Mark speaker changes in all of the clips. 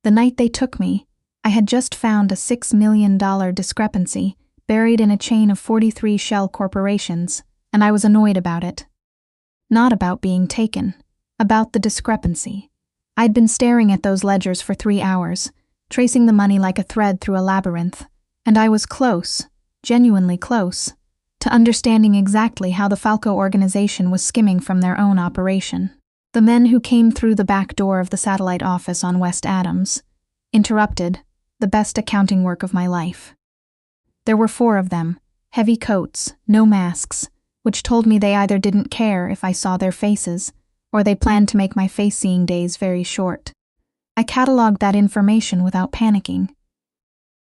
Speaker 1: The night they took me, I had just found a $6 million discrepancy buried in a chain of 43 shell corporations, and I was annoyed about it. Not about being taken, about the discrepancy. I'd been staring at those ledgers for 3 hours, tracing the money like a thread through a labyrinth, and I was close, genuinely close, to understanding exactly how the Falco organization was skimming from their own operation. The men who came through the back door of the satellite office on West Adams interrupted the best accounting work of my life. There were 4 of them, heavy coats, no masks, which told me they either didn't care if I saw their faces, or they planned to make my face-seeing days very short. I cataloged that information without panicking.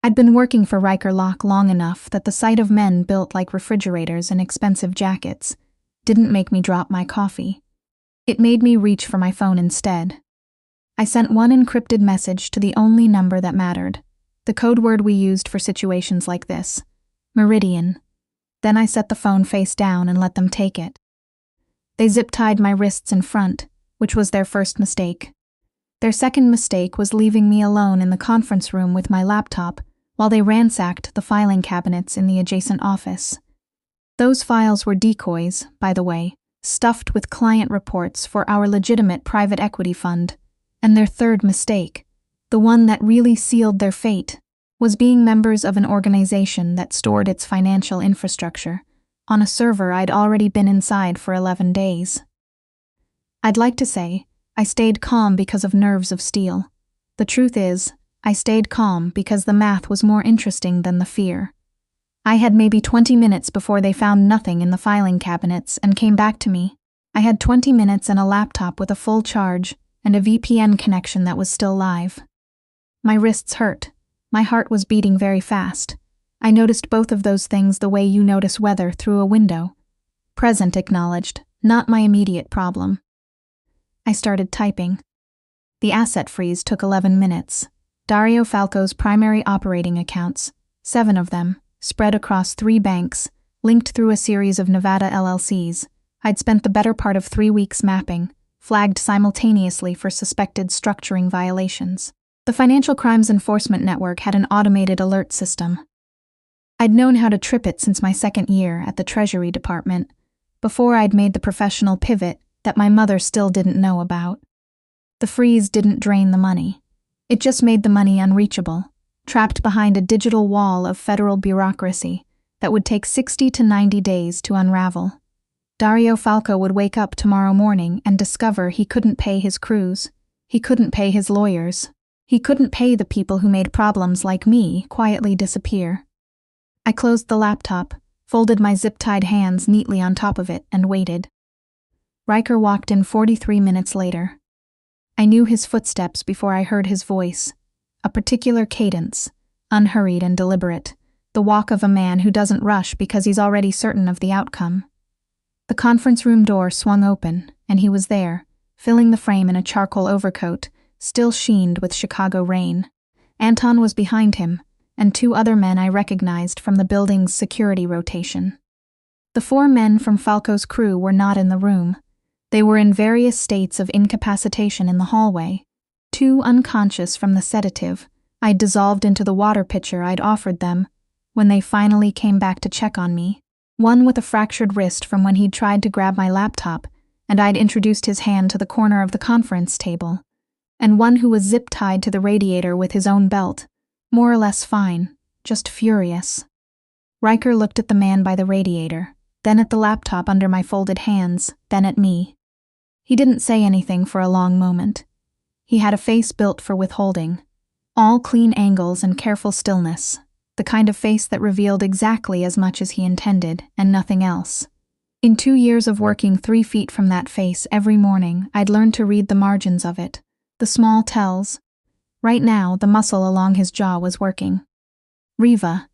Speaker 1: I'd been working for Riker Locke long enough that the sight of men built like refrigerators in expensive jackets didn't make me drop my coffee. It made me reach for my phone instead. I sent one encrypted message to the only number that mattered, the code word we used for situations like this, Meridian. Then I set the phone face down and let them take it. They zip-tied my wrists in front, which was their first mistake. Their second mistake was leaving me alone in the conference room with my laptop while they ransacked the filing cabinets in the adjacent office. Those files were decoys, by the way, stuffed with client reports for our legitimate private equity fund. And their third mistake, the one that really sealed their fate, was being members of an organization that stored its financial infrastructure on a server I'd already been inside for 11 days. I'd like to say I stayed calm because of nerves of steel. The truth is, I stayed calm because the math was more interesting than the fear. I had maybe 20 minutes before they found nothing in the filing cabinets and came back to me. I had 20 minutes and a laptop with a full charge and a VPN connection that was still live. My wrists hurt. My heart was beating very fast. I noticed both of those things the way you notice weather through a window. Present acknowledged, not my immediate problem. I started typing. The asset freeze took 11 minutes. Dario Falco's primary operating accounts, 7 of them, spread across 3 banks, linked through a series of Nevada LLCs. I'd spent the better part of 3 weeks mapping, flagged simultaneously for suspected structuring violations. The Financial Crimes Enforcement Network had an automated alert system. I'd known how to trip it since my 2nd year at the Treasury Department, before I'd made the professional pivot that my mother still didn't know about. The freeze didn't drain the money. It just made the money unreachable, trapped behind a digital wall of federal bureaucracy that would take 60 to 90 days to unravel. Dario Falco would wake up tomorrow morning and discover he couldn't pay his crews. He couldn't pay his lawyers. He couldn't pay the people who made problems like me quietly disappear. I closed the laptop, folded my zip-tied hands neatly on top of it, and waited. Riker walked in 43 minutes later. I knew his footsteps before I heard his voice, a particular cadence, unhurried and deliberate, the walk of a man who doesn't rush because he's already certain of the outcome. The conference room door swung open, and he was there, filling the frame in a charcoal overcoat, still sheened with Chicago rain. Anton was behind him, and 2 other men I recognized from the building's security rotation. The 4 men from Falco's crew were not in the room. They were in various states of incapacitation in the hallway, 2 unconscious from the sedative I'd dissolved into the water pitcher I'd offered them when they finally came back to check on me. One with a fractured wrist from when he'd tried to grab my laptop, and I'd introduced his hand to the corner of the conference table, and one who was zip-tied to the radiator with his own belt, more or less fine, just furious. Riker looked at the man by the radiator, then at the laptop under my folded hands, then at me. He didn't say anything for a long moment. He had a face built for withholding, all clean angles and careful stillness, the kind of face that revealed exactly as much as he intended and nothing else. In 2 years of working 3 feet from that face every morning, I'd learned to read the margins of it, the small tells. Right now, the muscle along his jaw was working. Riva.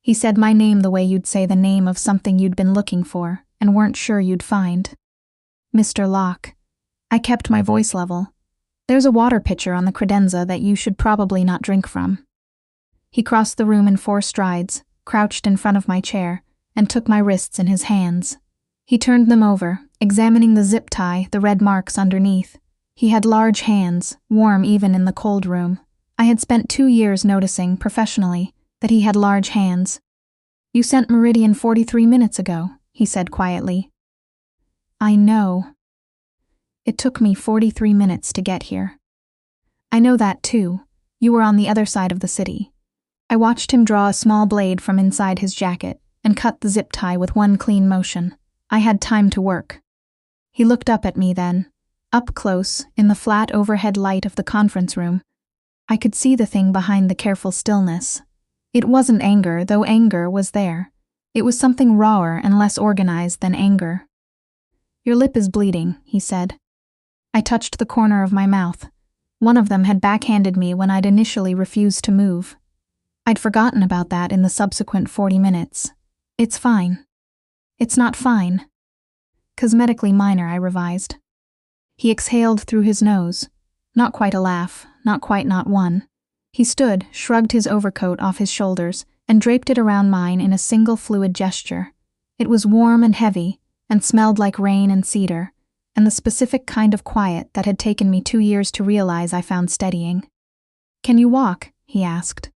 Speaker 1: He said my name the way you'd say the name of something you'd been looking for and weren't sure you'd find. Mr. Locke. I kept my voice level. There's a water pitcher on the credenza that you should probably not drink from. He crossed the room in 4 strides, crouched in front of my chair, and took my wrists in his hands. He turned them over, examining the zip tie, the red marks underneath. He had large hands, warm even in the cold room, I had spent 2 years noticing, professionally, that he had large hands. "You sent Meridian 43 minutes ago," he said quietly. "I know. It took me 43 minutes to get here." "I know that too. You were on the other side of the city." I watched him draw a small blade from inside his jacket and cut the zip tie with one clean motion. I had time to work. He looked up at me then, up close, in the flat overhead light of the conference room. I could see the thing behind the careful stillness. It wasn't anger, though anger was there. It was something rawer and less organized than anger. "Your lip is bleeding," he said. I touched the corner of my mouth. One of them had backhanded me when I'd initially refused to move. I'd forgotten about that in the subsequent 40 minutes. "It's fine." "It's not fine." "Cosmetically minor," I revised. He exhaled through his nose. Not quite a laugh, not quite not one. He stood, shrugged his overcoat off his shoulders, and draped it around mine in a single fluid gesture. It was warm and heavy, and smelled like rain and cedar, and the specific kind of quiet that had taken me 2 years to realize I found steadying. "Can you walk?" he asked.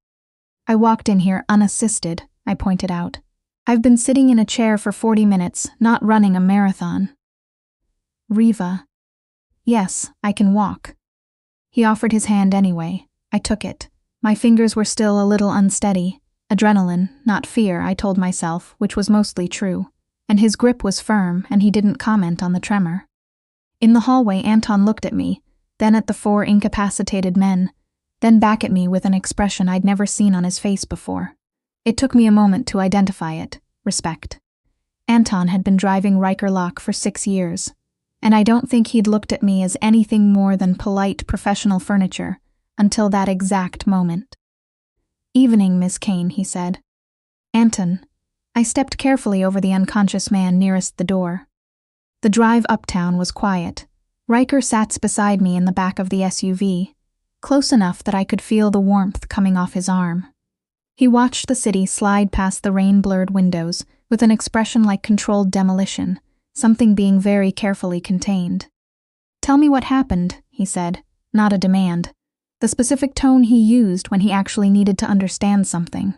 Speaker 1: "I walked in here unassisted," I pointed out. "I've been sitting in a chair for 40 minutes, not running a marathon." "Riva." "Yes, I can walk." He offered his hand anyway. I took it. My fingers were still a little unsteady. Adrenaline, not fear, I told myself, which was mostly true. And his grip was firm, and he didn't comment on the tremor. In the hallway, Anton looked at me, then at the 4 incapacitated men, then back at me with an expression I'd never seen on his face before. It took me a moment to identify it: respect. Anton had been driving Riker Lock for 6 years, and I don't think he'd looked at me as anything more than polite professional furniture until that exact moment. "Evening, Miss Kane," he said. "Anton." I stepped carefully over the unconscious man nearest the door. The drive uptown was quiet. Riker sat beside me in the back of the SUV, close enough that I could feel the warmth coming off his arm. He watched the city slide past the rain-blurred windows with an expression like controlled demolition, something being very carefully contained. "Tell me what happened," he said, not a demand. The specific tone he used when he actually needed to understand something.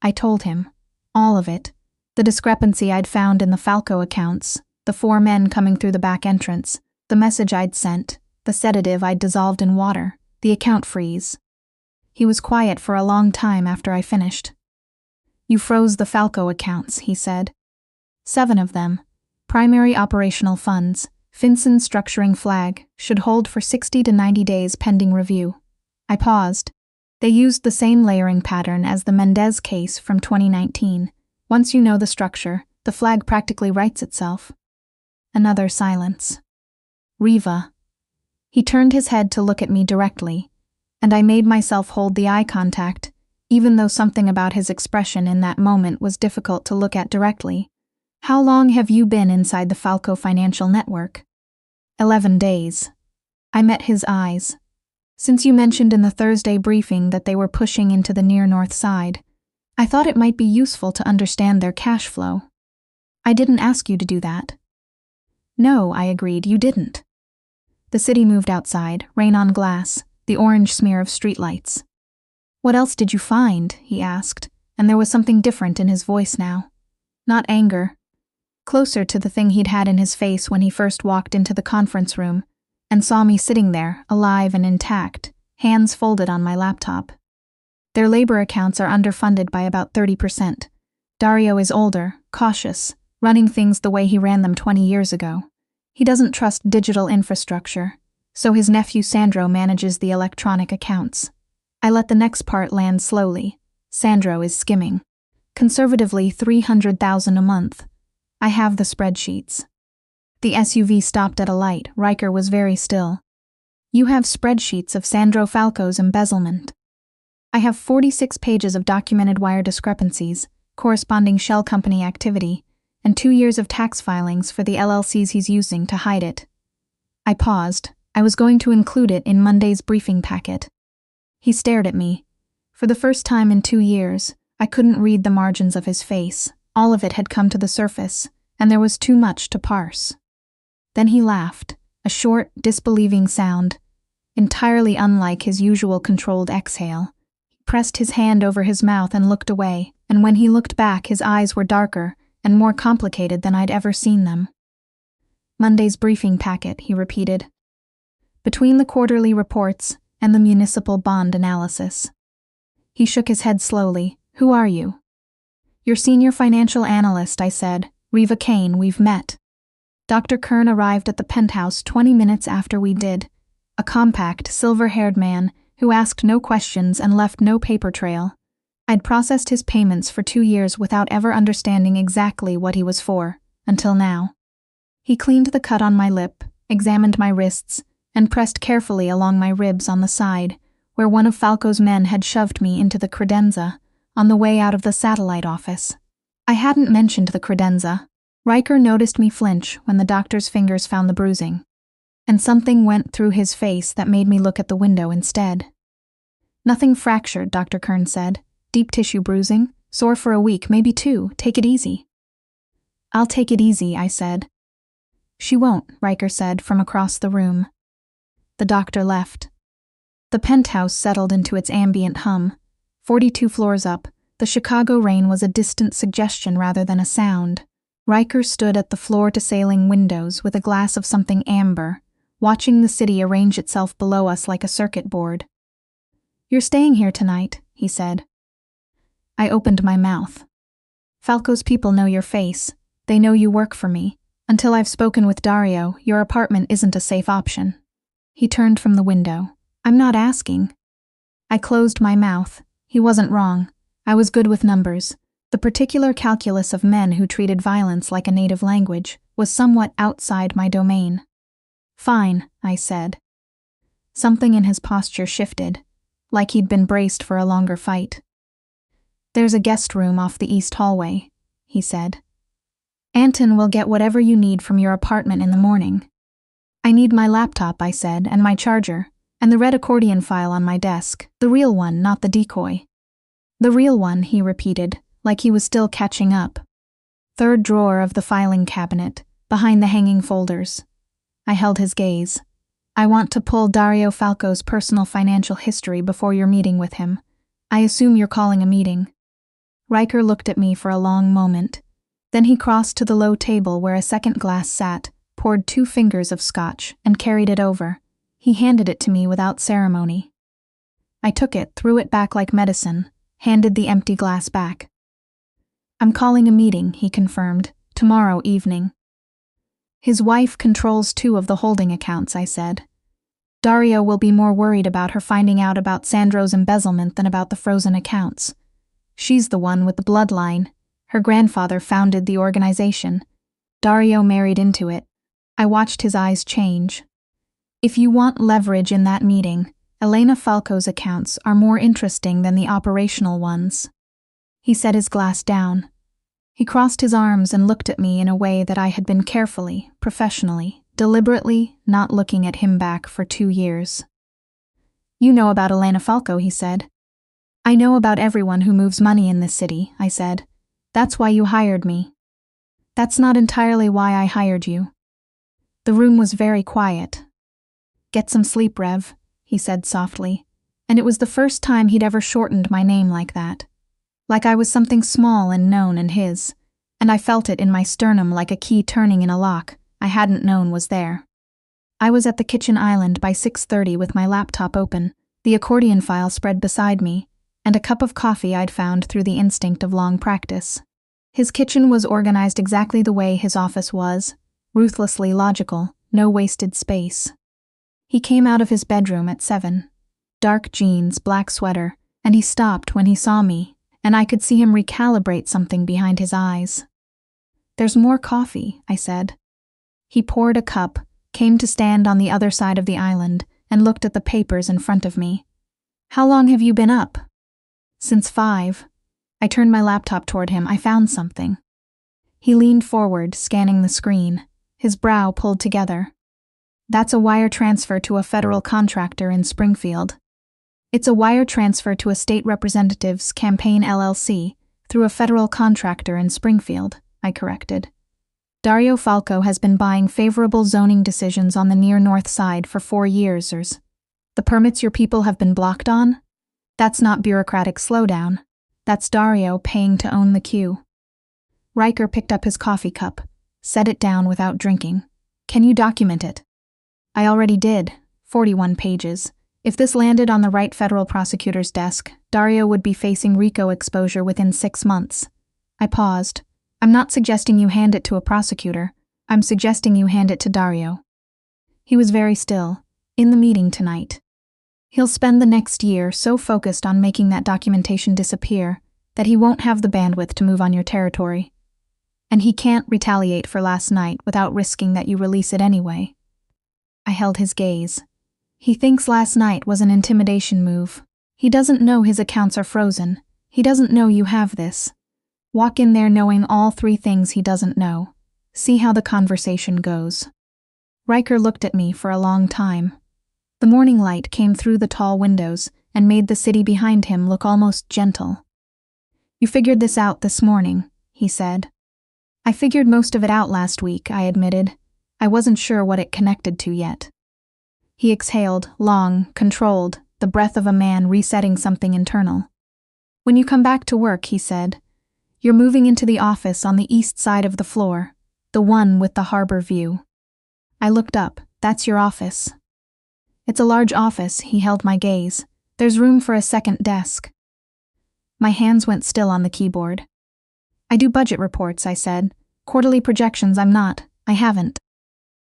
Speaker 1: I told him. All of it. The discrepancy I'd found in the Falco accounts, the 4 men coming through the back entrance, the message I'd sent, the sedative I'd dissolved in water, the account freeze. He was quiet for a long time after I finished. "You froze the Falco accounts," he said. 7 of them. Primary operational funds, FinCEN structuring flag, should hold for 60 to 90 days pending review. I paused. They used the same layering pattern as the Mendez case from 2019. Once you know the structure, the flag practically writes itself. Another silence. "Riva." He turned his head to look at me directly, and I made myself hold the eye contact, even though something about his expression in that moment was difficult to look at directly. "How long have you been inside the Falco financial network?" 11 days. I met his eyes. "Since you mentioned in the Thursday briefing that they were pushing into the near north side, I thought it might be useful to understand their cash flow." "I didn't ask you to do that." "No," I agreed, "you didn't." The city moved outside, rain on glass, the orange smear of streetlights. "What else did you find?" he asked, and there was something different in his voice now. Not anger. Closer to the thing he'd had in his face when he first walked into the conference room and saw me sitting there, alive and intact, hands folded on my laptop. "Their labor accounts are underfunded by about 30%. Dario is older, cautious, running things the way he ran them 20 years ago. He doesn't trust digital infrastructure, so his nephew Sandro manages the electronic accounts." I let the next part land slowly. Sandro is skimming. Conservatively $300,000 a month. I have the spreadsheets. The SUV stopped at a light. Riker was very still. "You have spreadsheets of Sandro Falco's embezzlement." "I have 46 pages of documented wire discrepancies, corresponding shell company activity, and 2 years of tax filings for the LLCs he's using to hide it." I paused. I was going to include it in Monday's briefing packet. He stared at me. For the first time in 2 years, I couldn't read the margins of his face. All of it had come to the surface, and there was too much to parse. Then he laughed, a short, disbelieving sound. entirely unlike his usual controlled exhale. He pressed his hand over his mouth and looked away, and when he looked back, his eyes were darker and more complicated than I'd ever seen them. Monday's briefing packet, he repeated. Between the quarterly reports and the municipal bond analysis. He shook his head slowly. Who are you? Your senior financial analyst, I said. Reva Kane, we've met. Dr. Kern arrived at the penthouse 20 minutes after we did. A compact, silver-haired man who asked no questions and left no paper trail. I'd processed his payments for 2 years without ever understanding exactly what he was for, until now. He cleaned the cut on my lip, examined my wrists, and pressed carefully along my ribs on the side, where one of Falco's men had shoved me into the credenza on the way out of the satellite office. I hadn't mentioned the credenza. Riker noticed me flinch when the doctor's fingers found the bruising, and something went through his face that made me look at the window instead. Nothing fractured, Dr. Kern said. Deep tissue bruising, sore for a week, maybe 2, take it easy. I'll take it easy, I said. She won't, Riker said from across the room. The doctor left. The penthouse settled into its ambient hum. 42 floors up, the Chicago rain was a distant suggestion rather than a sound. Riker stood at the floor-to-ceiling windows with a glass of something amber, watching the city arrange itself below us like a circuit board. You're staying here tonight, he said. I opened my mouth. Falco's people know your face. They know you work for me. Until I've spoken with Dario, your apartment isn't a safe option. He turned from the window. I'm not asking. I closed my mouth. He wasn't wrong. I was good with numbers. The particular calculus of men who treated violence like a native language was somewhat outside my domain. Fine, I said. Something in his posture shifted, like he'd been braced for a longer fight. There's a guest room off the east hallway, he said. Anton will get whatever you need from your apartment in the morning. I need my laptop, I said, and my charger, and the red accordion file on my desk, the real one, not the decoy. The real one, he repeated, like he was still catching up. Third drawer of the filing cabinet, behind the hanging folders. I held his gaze. I want to pull Dario Falco's personal financial history before your meeting with him. I assume you're calling a meeting. Riker looked at me for a long moment. Then he crossed to the low table where a second glass sat, poured 2 fingers of scotch, and carried it over. He handed it to me without ceremony. I took it, threw it back like medicine, handed the empty glass back. I'm calling a meeting, he confirmed, tomorrow evening. His wife controls 2 of the holding accounts, I said. Dario will be more worried about her finding out about Sandro's embezzlement than about the frozen accounts. She's the one with the bloodline. Her grandfather founded the organization. Dario married into it. I watched his eyes change. If you want leverage in that meeting, Elena Falco's accounts are more interesting than the operational ones. He set his glass down. He crossed his arms and looked at me in a way that I had been carefully, professionally, deliberately not looking at him back for 2 years. You know about Elena Falco, he said. I know about everyone who moves money in this city, I said. That's why you hired me. That's not entirely why I hired you. The room was very quiet. Get some sleep, Rev, he said softly, and it was the first time he'd ever shortened my name like that. Like I was something small and known and his, and I felt it in my sternum like a key turning in a lock I hadn't known was there. I was at the kitchen island by 6:30 with my laptop open, the accordion file spread beside me, and a cup of coffee I'd found through the instinct of long practice. His kitchen was organized exactly the way his office was, ruthlessly logical, no wasted space. He came out of his bedroom at 7. Dark jeans, black sweater, and he stopped when he saw me, and I could see him recalibrate something behind his eyes. There's more coffee, I said. He poured a cup, came to stand on the other side of the island, and looked at the papers in front of me. How long have you been up? Since 5. I turned my laptop toward him. I found something. He leaned forward, scanning the screen, his brow pulled together. That's a wire transfer to a federal contractor in Springfield. It's a wire transfer to a state representative's campaign LLC through a federal contractor in Springfield, I corrected. Dario Falco has been buying favorable zoning decisions on the near north side for 4 years. The permits your people have been blocked on? That's not bureaucratic slowdown. That's Dario paying to own the queue. Riker picked up his coffee cup, set it down without drinking. Can you document it? I already did, 41 pages. If this landed on the right federal prosecutor's desk, Dario would be facing RICO exposure within 6 months. I paused. I'm not suggesting you hand it to a prosecutor. I'm suggesting you hand it to Dario. He was very still. In the meeting tonight. He'll spend the next year so focused on making that documentation disappear that he won't have the bandwidth to move on your territory. And he can't retaliate for last night without risking that you release it anyway. I held his gaze. He thinks last night was an intimidation move. He doesn't know his accounts are frozen. He doesn't know you have this. Walk in there knowing all 3 things he doesn't know. See how the conversation goes. Riker looked at me for a long time. The morning light came through the tall windows and made the city behind him look almost gentle. You figured this out this morning, he said. I figured most of it out last week, I admitted. I wasn't sure what it connected to yet. He exhaled, long, controlled, the breath of a man resetting something internal. When you come back to work, he said, you're moving into the office on the east side of the floor, the one with the harbor view. I looked up. That's your office. It's a large office, he held my gaze. There's room for a second desk. My hands went still on the keyboard. I do budget reports, I said. Quarterly projections, I haven't.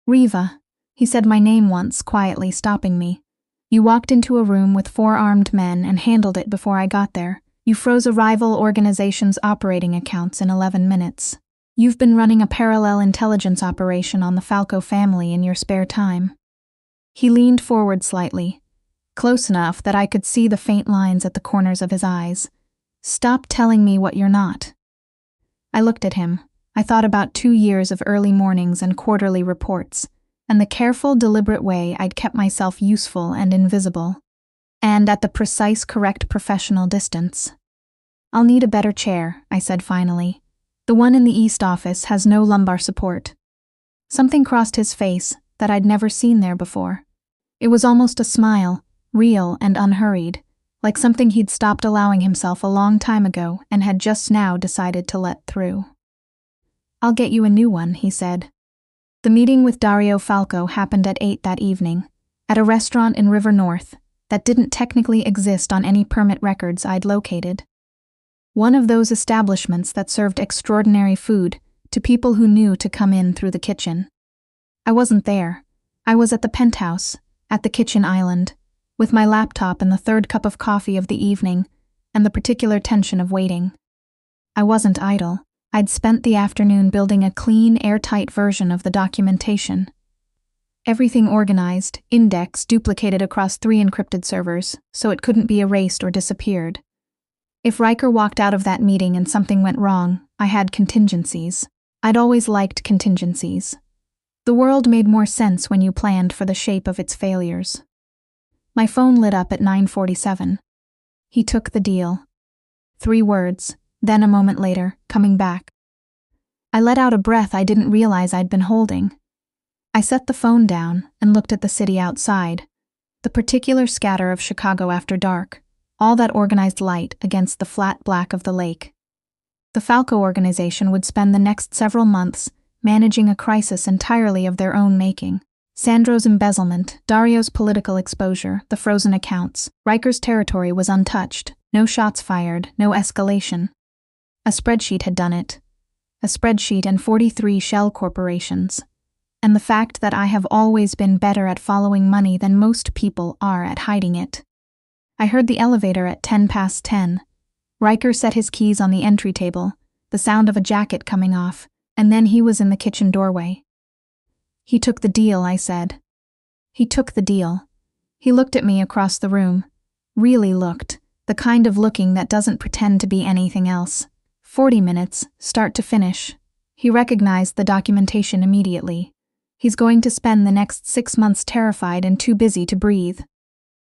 Speaker 1: Riva, he said my name once, quietly stopping me. You walked into a room with 4 armed men and handled it before I got there. You froze a rival organization's operating accounts in 11 minutes. You've been running a parallel intelligence operation on the Falco family in your spare time. He leaned forward slightly, close enough that I could see the faint lines at the corners of his eyes. Stop telling me what you're not. I looked at him. I thought about 2 years of early mornings and quarterly reports, and the careful, deliberate way I'd kept myself useful and invisible, and at the precise, correct professional distance. I'll need a better chair, I said finally. The one in the East office has no lumbar support. Something crossed his face that I'd never seen there before. It was almost a smile, real and unhurried, like something he'd stopped allowing himself a long time ago and had just now decided to let through. I'll get you a new one, he said. The meeting with Dario Falco happened at 8 that evening, at a restaurant in River North that didn't technically exist on any permit records I'd located. One of those establishments that served extraordinary food to people who knew to come in through the kitchen. I wasn't there. I was at the penthouse, at the kitchen island, with my laptop and the 3rd cup of coffee of the evening and the particular tension of waiting. I wasn't idle. I'd spent the afternoon building a clean, airtight version of the documentation. Everything organized, indexed, duplicated across 3 encrypted servers, so it couldn't be erased or disappeared. If Riker walked out of that meeting and something went wrong, I had contingencies. I'd always liked contingencies. The world made more sense when you planned for the shape of its failures. My phone lit up at 9:47. He took the deal. 3 words, then a moment later, coming back. I let out a breath I didn't realize I'd been holding. I set the phone down and looked at the city outside, the particular scatter of Chicago after dark, all that organized light against the flat black of the lake. The Falco organization would spend the next several months managing a crisis entirely of their own making. Sandro's embezzlement, Dario's political exposure, the frozen accounts. Riker's territory was untouched. No shots fired, no escalation. A spreadsheet had done it. A spreadsheet and 43 shell corporations. And the fact that I have always been better at following money than most people are at hiding it. I heard the elevator at 10:10. Riker set his keys on the entry table, the sound of a jacket coming off, and then he was in the kitchen doorway. He took the deal, I said. He took the deal. He looked at me across the room. Really looked, the kind of looking that doesn't pretend to be anything else. 40 minutes, start to finish. He recognized the documentation immediately. He's going to spend the next 6 months terrified and too busy to breathe.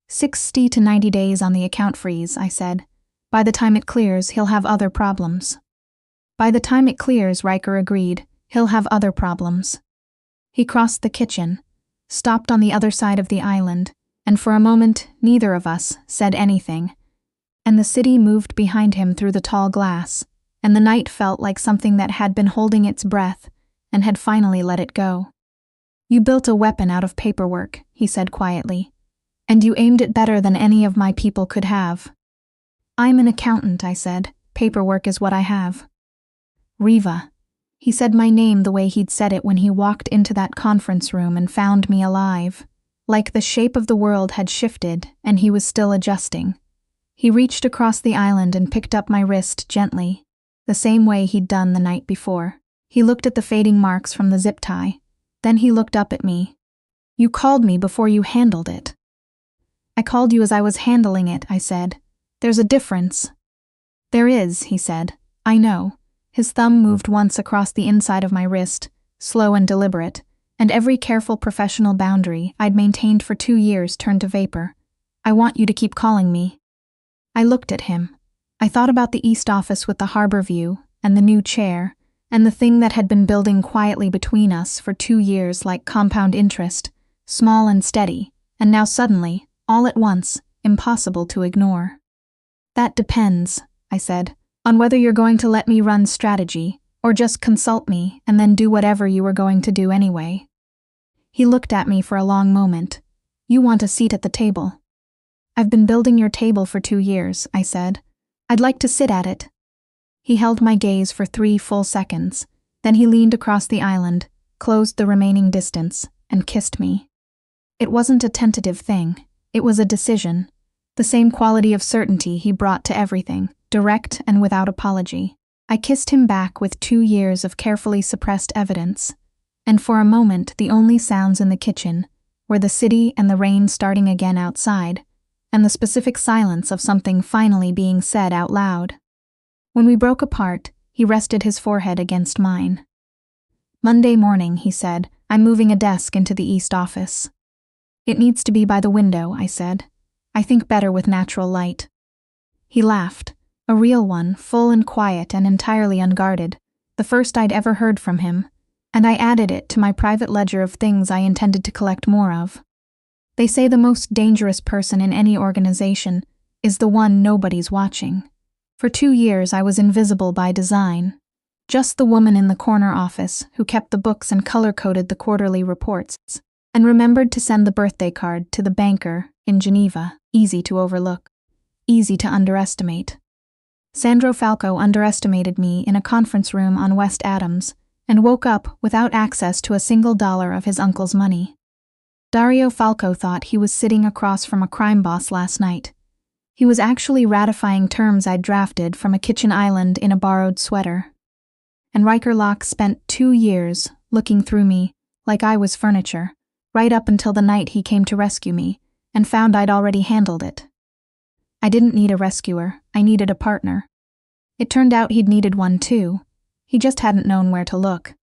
Speaker 1: 60 to 90 days on the account freeze, I said. By the time it clears, he'll have other problems. By the time it clears, Riker agreed, he'll have other problems. He crossed the kitchen, stopped on the other side of the island, And for a moment, neither of us said anything. And the city moved behind him through the tall glass, and the night felt like something that had been holding its breath and had finally let it go. "You built a weapon out of paperwork," he said quietly, "and you aimed it better than any of my people could have." "I'm an accountant," I said. "Paperwork is what I have." "Riva." He said my name the way he'd said it when he walked into that conference room and found me alive. Like the shape of the world had shifted and he was still adjusting. He reached across the island and picked up my wrist gently, the same way he'd done the night before. He looked at the fading marks from the zip tie. Then he looked up at me. "You called me before you handled it." "I called you as I was handling it," I said. "There's a difference." "There is," he said. "I know." His thumb moved once across the inside of my wrist, slow and deliberate, and every careful professional boundary I'd maintained for 2 years turned to vapor. "I want you to keep calling me." I looked at him. I thought about the East office with the harbor view, and the new chair, and the thing that had been building quietly between us for 2 years like compound interest, small and steady, and now suddenly, all at once, impossible to ignore. "That depends," I said, "on whether you're going to let me run strategy, or just consult me and then do whatever you were going to do anyway." He looked at me for a long moment. "You want a seat at the table." "I've been building your table for 2 years," I said. "I'd like to sit at it." He held my gaze for 3 full seconds. Then he leaned across the island, closed the remaining distance, and kissed me. It wasn't a tentative thing. It was a decision. The same quality of certainty he brought to everything, direct and without apology. I kissed him back with 2 years of carefully suppressed evidence. And for a moment, the only sounds in the kitchen were the city and the rain starting again outside, and the specific silence of something finally being said out loud. When we broke apart, he rested his forehead against mine. "Monday morning," he said, "I'm moving a desk into the East office." "It needs to be by the window," I said. "I think better with natural light." He laughed, a real one, full and quiet and entirely unguarded, the first I'd ever heard from him, and I added it to my private ledger of things I intended to collect more of. They say the most dangerous person in any organization is the one nobody's watching. For 2 years I was invisible by design. Just the woman in the corner office who kept the books and color-coded the quarterly reports, and remembered to send the birthday card to the banker in Geneva, easy to overlook, easy to underestimate. Sandro Falco underestimated me in a conference room on West Adams and woke up without access to a single dollar of his uncle's money. Dario Falco thought he was sitting across from a crime boss last night. He was actually ratifying terms I'd drafted from a kitchen island in a borrowed sweater. And Riker Locke spent 2 years looking through me like I was furniture, right up until the night he came to rescue me and found I'd already handled it. I didn't need a rescuer, I needed a partner. It turned out he'd needed one too. He just hadn't known where to look.